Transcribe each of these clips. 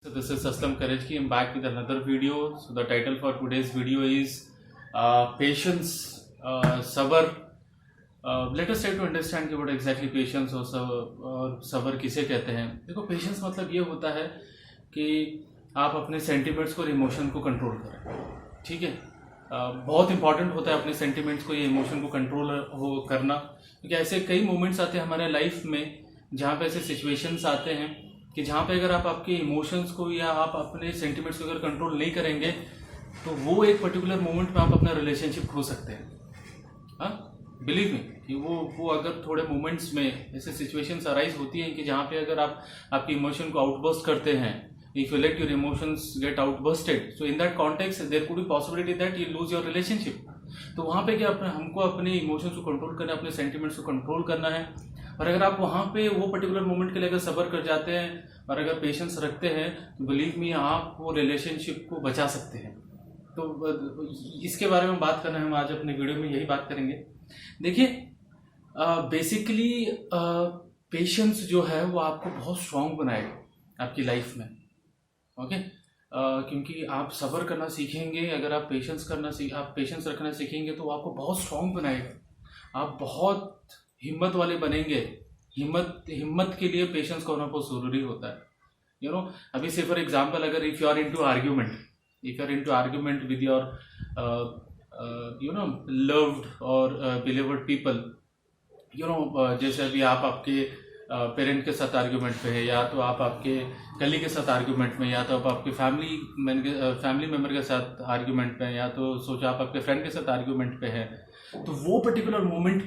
So this is Aslam Karajki. I'm back with another video. So the title for today's video is patience, sabr. Let us try to understand कि what exactly patience और सबर किसे कहते हैं. देखो patience मतलब ये होता है कि आप अपने sentiments को और emotion को control करें. ठीक है. बहुत इंपॉर्टेंट होता है अपने सेंटिमेंट्स को, ये इमोशन को कंट्रोल करना, क्योंकि ऐसे कई मोमेंट्स आते हैं हमारे लाइफ में जहाँ पे ऐसे सिचुएशंस आते हैं कि जहाँ पे अगर आप आपके इमोशंस को या आप अपने सेंटिमेंट्स को अगर कंट्रोल नहीं करेंगे तो वो एक पर्टिकुलर मोमेंट में आप अपना रिलेशनशिप खो सकते हैं. हाँ, बिलीव मी कि वो अगर थोड़े मोमेंट्स में ऐसे सिचुएशंस अराइज होती हैं कि जहाँ पे अगर आप आपके इमोशन को आउटबर्स्ट करते हैं, if you let your emotions get outbursted, so in that context there could be possibility that you lose your relationship. तो वहाँ पे क्या हमको अपने इमोशंस को कंट्रोल करना है, अपने सेंटिमेंट्स को कंट्रोल करना है. और अगर आप वहाँ पे वो पर्टिकुलर मोमेंट के लिए अगर सब्र कर जाते हैं और अगर पेशेंस रखते हैं तो बिलीव मी आप वो रिलेशनशिप को बचा सकते हैं. तो इसके बारे में बात करना है, हम आज अपने वीडियो में यही बात करेंगे. देखिए बेसिकली पेशेंस जो है वो आपको बहुत स्ट्रांग बनाएगा आपकी लाइफ में. ओके क्योंकि आप सब्र करना सीखेंगे, अगर आप पेशेंस रखना सीखेंगे तो आपको बहुत स्ट्रांग बनाएगा. आप बहुत हिम्मत वाले बनेंगे. हिम्मत के लिए पेशेंस का होना बहुत ज़रूरी होता है. यू नो अभी से फॉर एग्जांपल अगर if you are into argument with your loved और बिलीवर्ड पीपल, जैसे अभी आप आपके पेरेंट के साथ आर्ग्यूमेंट पे है, या तो आप आपके कली के साथ आर्ग्यूमेंट में, या तो आप आपके फैमिली मेम्बर के साथ आर्ग्यूमेंट पे, या तो सोचा आप आपके फ्रेंड के साथ आर्ग्यूमेंट पे है, तो वो पर्टिकुलर मोमेंट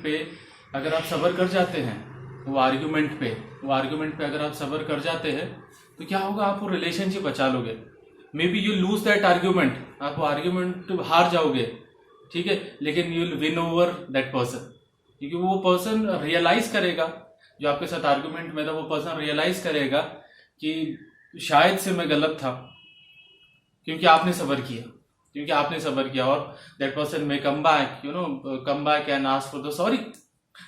पे अगर आप सब्र कर जाते हैं वो आर्ग्यूमेंट पे अगर आप सब्र कर जाते हैं तो क्या होगा, आप वो रिलेशनशिप बचा लोगे. May be you lose that argument, आप वो आर्ग्यूमेंट हार जाओगे, ठीक है, लेकिन you will win over that person, क्योंकि वो पर्सन रियलाइज करेगा, जो आपके साथ आर्गुमेंट में था वो पर्सन रियलाइज करेगा कि शायद से मैं गलत था, क्योंकि आपने सब्र किया और दैट पर्सन में come back and ask for the sorry.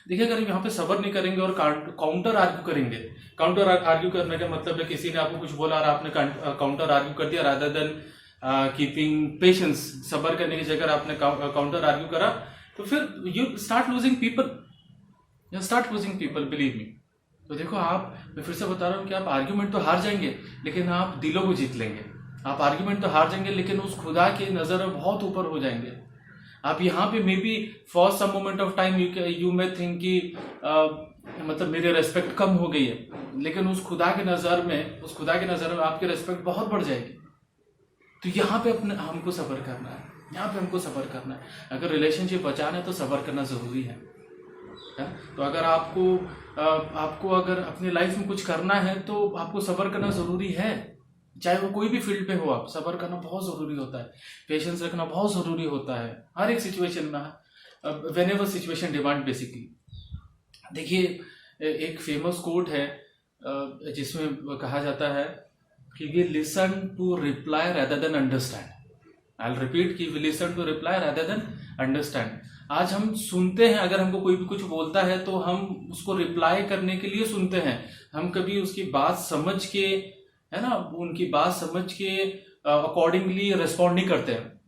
देखिए अगर यहाँ पे सब्र नहीं करेंगे और काउंटर आर्ग्यू करने का मतलब है किसी ने आपको कुछ बोला और आपने काउंटर आर्ग्यू कर दिया, रादर देन कीपिंग पेशेंस, सब्र करने की जगह आपने काउंटर आर्ग्यू करा, तो फिर you start losing people, believe me. तो देखो मैं फिर से बता रहा हूँ कि आप आर्ग्यूमेंट तो हार जाएंगे लेकिन आप दिलों को जीत लेंगे. आप आर्ग्यूमेंट तो हार जाएंगे लेकिन उस खुदा की नज़र में बहुत ऊपर हो जाएंगे. आप यहाँ पे may be for some moment of time you may think कि मतलब मेरी रेस्पेक्ट कम हो गई है, लेकिन उस खुदा की नज़र में आपकी रेस्पेक्ट बहुत बढ़ जाएगी. तो यहाँ पे हमको सब्र करना है. अगर रिलेशनशिप बचाना है तो सब्र करना ज़रूरी है. तो अगर आपको अगर अपनी लाइफ में कुछ करना है तो आपको सब्र करना ज़रूरी है, चाहे वो कोई भी फील्ड पे हो. आप सब्र करना बहुत ज़रूरी होता है, पेशेंस रखना बहुत ज़रूरी होता है हर एक सिचुएशन में, व्हेनेवर सिचुएशन डिमांड. बेसिकली देखिए एक फेमस कोट है जिसमें कहा जाता है कि we listen to reply rather than understand. I'll repeat कि we listen to reply rather than understand. आज हम सुनते हैं, अगर हमको कोई भी कुछ बोलता है तो हम उसको रिप्लाई करने के लिए सुनते हैं. हम कभी उसकी बात समझ के, है ना, उनकी बात समझ के अकॉर्डिंगली रिस्पॉन्ड नहीं करते हैं.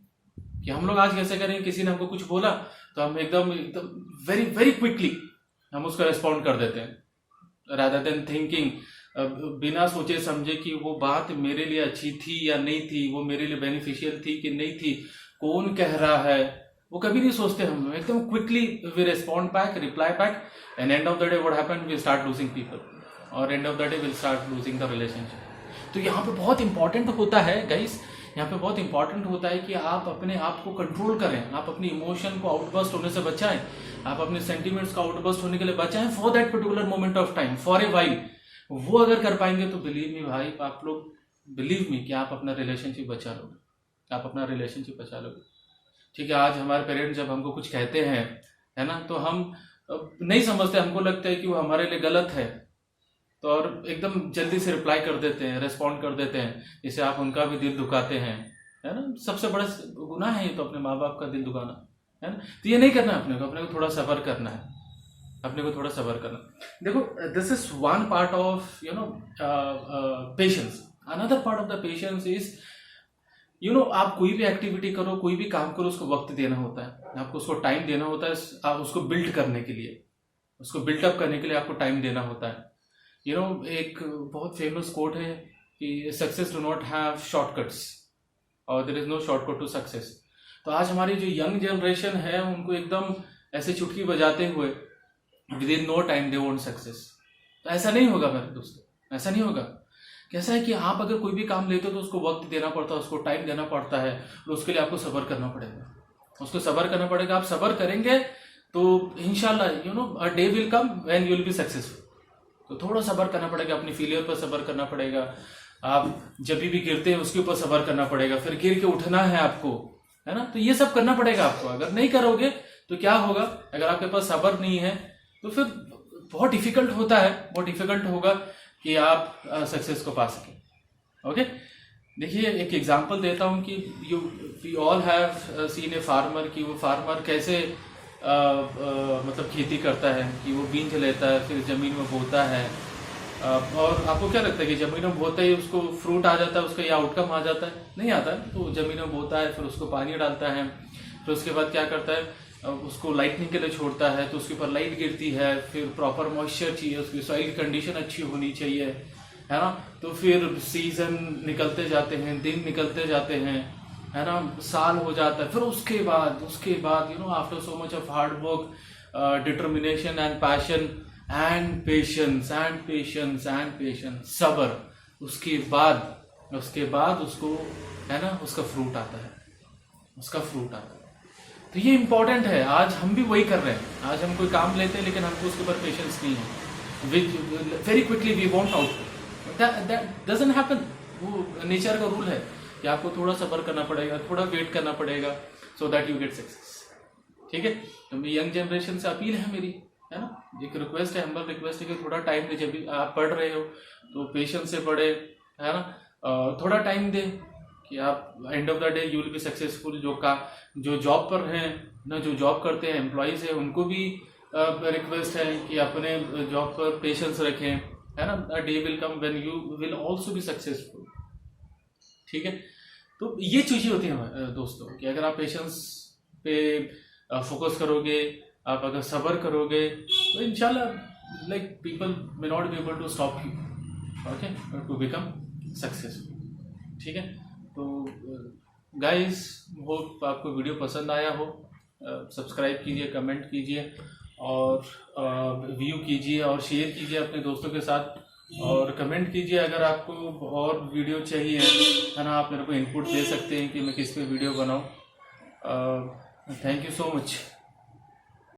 कि हम लोग आज कैसे करें, किसी ने हमको कुछ बोला तो हम एकदम वेरी वेरी क्विकली हम उसका रिस्पॉन्ड कर देते हैं, रादर देन थिंकिंग, बिना सोचे समझे कि वो बात मेरे लिए अच्छी थी या नहीं थी, वो मेरे लिए बेनिफिशियल थी कि नहीं थी, कौन कह रहा है, वो कभी नहीं सोचते. हम एकदम quickly we respond back, reply back, and end of the day what happened, we start losing people, और end of the day will start losing the relationship. तो यहाँ पे बहुत इंपॉर्टेंट होता है गाइस, यहाँ पे बहुत इंपॉर्टेंट होता है कि आप अपने आप को कंट्रोल करें, आप अपनी इमोशन को आउटबर्स्ट होने से बचाएं, आप अपने सेंटिमेंट्स को आउटबर्स्ट होने के लिए बचाएं for that particular moment of time, for a while. वो अगर कर पाएंगे तो बिलीव मी भाई, आप लोग बिलीव मी कि आप अपना रिलेशनशिप बचा लोगे. ठीक है, आज हमारे पेरेंट्स जब हमको कुछ कहते हैं, है ना, तो हम नहीं समझते, हमको लगता है कि वो हमारे लिए गलत है, तो और एकदम जल्दी से रिप्लाई कर देते हैं, रेस्पॉन्ड कर देते हैं, जिससे आप उनका भी दिल दुखाते हैं, है ना. सबसे बड़ा गुनाह है ये तो, अपने माँ बाप का दिल दुखाना, है ना. तो ये नहीं करना है अपने को थोड़ा सब्र करना है. अपने को थोड़ा सब्र करना। देखो, this is one part of patience. Another part of the patience is आप कोई भी एक्टिविटी करो, कोई भी काम करो, उसको वक्त देना होता है, आपको उसको टाइम देना होता है। आप उसको बिल्ड करने के लिए, उसको बिल्डअप करने के लिए आपको टाइम देना होता है। एक बहुत फेमस कोट है कि success do not have shortcuts और there is no shortcut to success. तो आज हमारी जो यंग जनरेशन है उनको एकदम ऐसे चुटकी बजाते हुए within no time they want success. तो ऐसा नहीं होगा मेरे दोस्तों, ऐसा नहीं होगा। कैसा है कि आप अगर कोई भी काम लेते हो तो उसको वक्त देना पड़ता है, उसको टाइम देना पड़ता है, और उसके लिए आपको सब्र करना पड़ेगा, उसको सब्र करना पड़ेगा। आप सब्र करेंगे तो इंशाल्लाह a day will come when you will be successful. तो थोड़ा सब्र करना पड़ेगा, अपनी फेलियर पर सब्र करना पड़ेगा। आप जब भी गिरते हैं उसके ऊपर सब्र करना पड़ेगा, फिर गिर के उठना है आपको, है ना। तो ये सब करना पड़ेगा आपको। अगर नहीं करोगे तो क्या होगा, अगर आपके पास सब्र नहीं है तो फिर बहुत डिफिकल्ट होता है, बहुत डिफिकल्ट होगा कि आप सक्सेस को पा सकें। ओके, देखिए एक एग्जांपल देता हूँ कि we all have seen a farmer, कि वो फार्मर कैसे मतलब खेती करता है, कि वो बीज लेता है, फिर ज़मीन में बोता है। और आपको क्या लगता है कि ज़मीन में बोता ही उसको फ्रूट आ जाता है, उसका ये आउटकम आ जाता है? नहीं आता है। तो ज़मीन में बोता है, फिर उसको पानी डालता है, फिर उसके बाद क्या करता है, उसको लाइटनिंग के लिए छोड़ता है, तो उसके ऊपर लाइट गिरती है, फिर प्रॉपर मॉइस्चर चाहिए, उसकी सॉइल की कंडीशन अच्छी होनी चाहिए, है ना। तो फिर सीजन निकलते जाते हैं, दिन निकलते जाते हैं, है ना, साल हो जाता है। फिर उसके बाद after so much of hard work, determination and passion and patience, सब्र, उसके बाद उसको, है ना, उसका फ्रूट आता है। तो ये इंपॉर्टेंट है। आज हम भी वही कर रहे हैं। आज हम कोई काम लेते हैं लेकिन हमको उसके ऊपर पेशेंस नहीं है। Very quickly we want output. That doesn't happen. वो नेचर का रूल है कि आपको थोड़ा सब्र करना पड़ेगा, थोड़ा वेट करना पड़ेगा, so that you get success. ठीक है। तो यंग जनरेशन से अपील है मेरी, है ना, एक रिक्वेस्ट है, हम्बल रिक्वेस्ट है कि थोड़ा टाइम दे। जब भी आप पढ़ रहे हो तो पेशेंस से पढ़े, है ना, थोड़ा टाइम दे कि आप and of the day you will be successful. जो जॉब पर हैं ना, जो जॉब करते हैं एम्प्लॉयज है, उनको भी रिक्वेस्ट है कि अपने जॉब पर पेशेंस रखें, है ना। A day will come when you will also be successful. ठीक है। तो ये चीजें होती हैं दोस्तों कि अगर आप पेशेंस पे फोकस करोगे, आप अगर सब्र करोगे, तो इंशाल्लाह like people may not be able to stop you, okay, to become successful. ठीक है। तो गाइस, होप आपको वीडियो पसंद आया हो। सब्सक्राइब कीजिए, कमेंट कीजिए और व्यू कीजिए और शेयर कीजिए अपने दोस्तों के साथ, और कमेंट कीजिए अगर आपको और वीडियो चाहिए, है ना। आप मेरे को इनपुट दे सकते हैं कि मैं किस पे वीडियो बनाऊं। Thank you so much.